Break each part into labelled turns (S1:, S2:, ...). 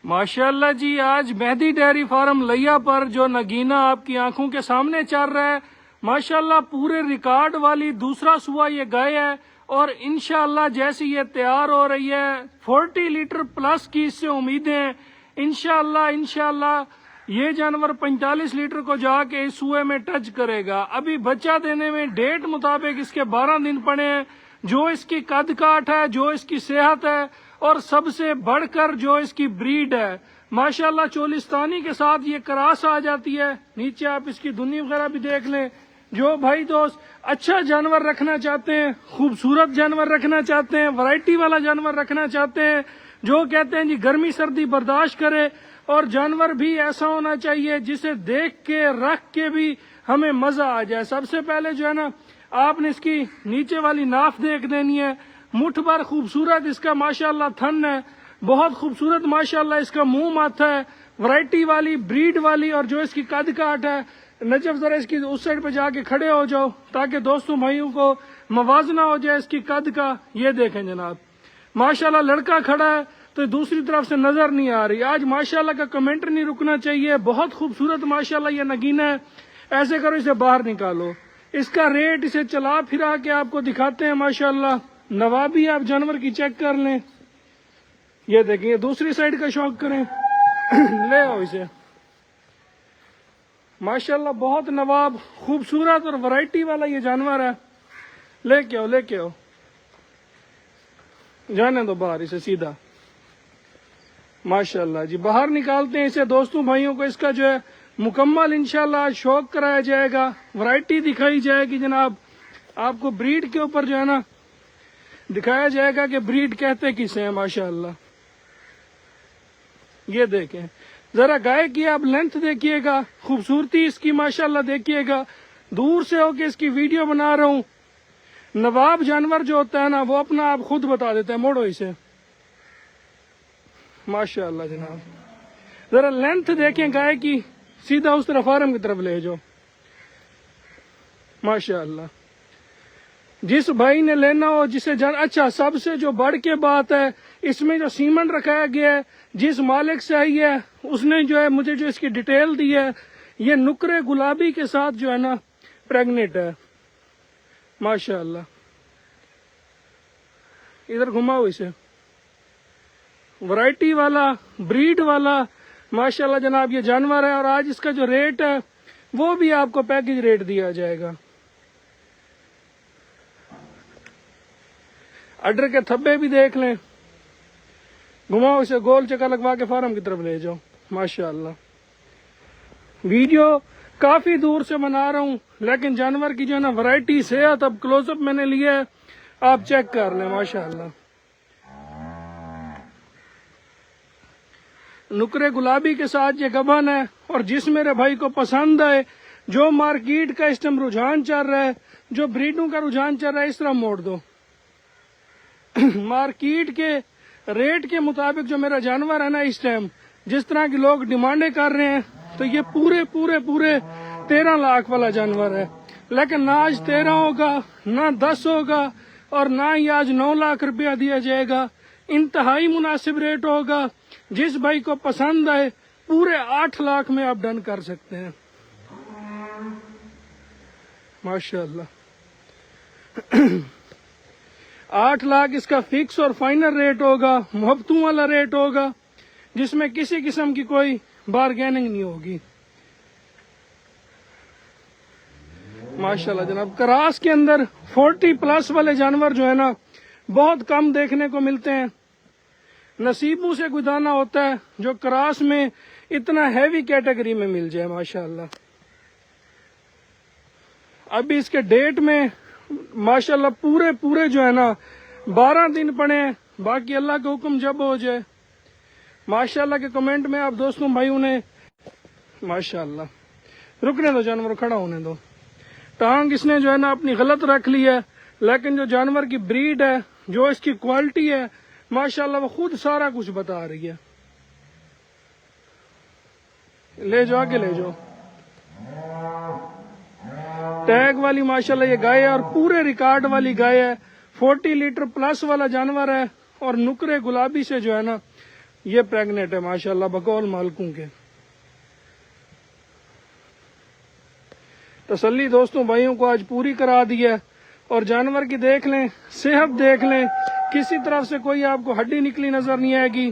S1: माशाल्लाह जी, आज Mehdi dairy farm लिया पर जो नगीना आपकी आंखों के सामने चल रहा है, माशाल्लाह पूरे रिकॉर्ड वाली दूसरा सुआ ये गाय है। और इंशाल्लाह जैसी ये तैयार हो रही है 40 लीटर प्लस की इससे उम्मीदें हैं। इंशाल्लाह ये जानवर 45 लीटर को जाके इस सुए में टच करेगा। अभी बच्चा देने में डेट मुताबिक इसके 12 दिन पड़े हैं। जो इसकी कद काठ है, जो इसकी सेहत है और सबसे बढ़कर जो इसकी ब्रीड है, माशाल्लाह चोलिस्तानी के साथ ये क्रास आ जाती है। नीचे आप इसकी धुनी वगैरह भी देख लें। जो भाई दोस्त अच्छा जानवर रखना चाहते हैं, खूबसूरत जानवर रखना चाहते हैं, वैरायटी वाला जानवर रखना चाहते हैं, जो कहते हैं जी गर्मी सर्दी बर्दाश्त करे, और जानवर भी ऐसा होना चाहिए जिसे देख के रख के भी हमें मजा आ जाए। सबसे पहले जो है ना, आपने इसकी नीचे वाली नाफ देख देनी है। मुठ भर खूबसूरत इसका माशाल्लाह थन है, बहुत खूबसूरत माशाल्लाह इसका मुंह माथा है, वैरायटी वाली ब्रीड वाली। और जो इसकी कद काट है, नजफ जरा इसकी उस साइड पे जाके खड़े हो जाओ ताकि दोस्तों भाइयों को मवाजना हो जाए इसकी कद का। ये देखें जनाब, माशाल्लाह लड़का खड़ा है तो दूसरी तरफ से नजर नहीं आ रही। आज माशाल्लाह का कमेंट नहीं रुकना चाहिए। बहुत खूबसूरत माशाल्लाह ये नगीना है। ऐसे करो, इसे बाहर निकालो। इसका रेट इसे चला फिरा के आपको दिखाते हैं। माशाल्लाह नवाबी आप जानवर की चेक कर लें। ये देखिए, दूसरी साइड का शौक करें ले आओ इसे। माशाल्लाह बहुत नवाब, खूबसूरत और वैरायटी वाला ये जानवर है। लेके आओ, लेके आओ, जाने दो बाहर इसे सीधा। माशाल्लाह जी, बाहर निकालते हैं इसे दोस्तों भाइयों को। इसका जो है मुकम्मल इंशाल्लाह शौक कराया जाएगा, वैरायटी दिखाई जाएगी जनाब। आपको ब्रीड के ऊपर जो है ना दिखाया जाएगा कि ब्रीड कहते किसे हैं। माशाल्लाह ये देखें जरा, गाय की आप लेंथ देखिएगा, खूबसूरती इसकी माशाल्लाह देखिएगा। दूर से होके इसकी वीडियो बना रहा हूँ। नवाब जानवर जो होता है ना, वो अपना आप खुद बता देता है। मोड़ो इसे। माशाल्लाह जनाब, जरा लेंथ देखें गाय की, सीधा उस तरफ फार्म की तरफ ले जाओ। माशाल्लाह जिस भाई ने लेना हो, जिसे जान। अच्छा, सबसे जो बढ़ के बात है, इसमें जो सीमन रखाया गया है, जिस मालिक से आई है उसने जो है मुझे जो इसकी डिटेल दी है, ये नुकरे गुलाबी के साथ जो है ना प्रेग्नेंट है। माशाल्लाह इधर घुमाओ इसे। वैरायटी वाला, ब्रीड वाला माशाल्लाह जनाब ये जानवर है। और आज इसका जो रेट है वो भी आपको पैकेज रेट दिया जाएगा। अडर के थब्बे भी देख लें। घुमाओ इसे, गोल चक्कर लगवा के फार्म की तरफ ले जाओ। माशाल्लाह वीडियो काफी दूर से बना रहा हूँ, लेकिन जानवर की जो है ना वैरायटी, सेहत अब क्लोजअप मैंने लिया है, आप चेक कर लें। माशाल्लाह नुकरे गुलाबी के साथ ये गबन है। और जिस मेरे भाई को पसंद आए, जो मार्केट का इस टाइम रुझान चल रहा है, जो ब्रीडों का रुझान चल रहा है, इस तरह मोड़ दो। मार्केट के रेट के मुताबिक जो मेरा जानवर है ना, इस टाइम जिस तरह के लोग डिमांडें कर रहे हैं, तो ये पूरे 13 लाख वाला जानवर है। लेकिन ना आज 13 होगा, ना 10 होगा, और ना ही आज 9 लाख रुपया दिया जाएगा। इंतहाई मुनासिब रेट होगा। जिस भाई को पसंद आए पूरे 8 लाख में आप डन कर सकते हैं। माशाल्लाह 8 लाख इसका फिक्स और फाइनल रेट होगा, मुहब्बतों वाला रेट होगा, जिसमें किसी किस्म की कोई बारगेनिंग नहीं होगी। माशाल्लाह जनाब, क्रास के अंदर 40 प्लस वाले जानवर जो है ना बहुत कम देखने को मिलते हैं। नसीबों से गुजारना होता है जो क्रास में इतना हैवी कैटेगरी में मिल जाए। माशाल्लाह अभी इसके डेट में माशाल्लाह पूरे जो है ना 12 दिन पड़े हैं। बाकी अल्लाह का हुक्म जब हो जाए। माशाल्लाह के कमेंट में आप दोस्तों भाइयों ने माशाल्लाह, रुकने दो, जानवर खड़ा होने दो। टांग इसने जो है ना अपनी गलत रख ली है, लेकिन जो जानवर की ब्रीड है, जो इसकी क्वालिटी है, माशाल्लाह वो खुद सारा कुछ बता रही है। ले जाओ, आगे ले जाओ। टैग वाली माशाल्लाह ये गाय है और पूरे रिकॉर्ड वाली गाय है। 40 लीटर प्लस वाला जानवर है और नुकरे गुलाबी से जो है ना یہ پریگنیٹ ہے ماشاءاللہ بقول مالکوں کے. تسلی دوستوں بھائیوں کو آج پوری کرا دی ہے. اور جانور کی دیکھ لیں, صحت دیکھ لیں, کسی طرف سے کوئی آپ کو ہڈی نکلی نظر نہیں آئے گی.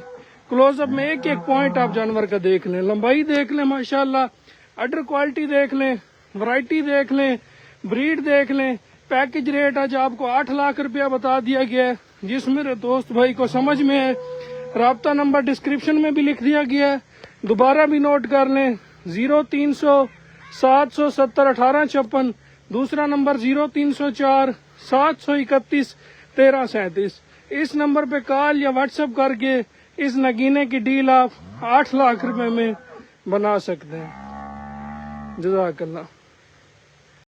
S1: کلوز اپ میں ایک ایک پوائنٹ آپ جانور کا دیکھ لیں, لمبائی دیکھ لیں ماشاءاللہ, اڈر کوالٹی دیکھ لیں, ورائٹی دیکھ لیں, بریڈ دیکھ لیں. پیکج ریٹ آج آپ کو 8 لاکھ روپیہ بتا دیا گیا ہے. جس میرے دوست بھائی کو سمجھ میں ہے, رابطہ نمبر ڈسکرپشن میں بھی لکھ دیا گیا ہے, دوبارہ بھی نوٹ کر لیں. 0300 770 1856, دوسرا نمبر 0304 731 1337. اس نمبر پہ کال یا واٹس ایپ کر کے اس نگینے کی ڈیل آپ 8 لاکھ روپے میں بنا سکتے ہیں. جزاک اللہ.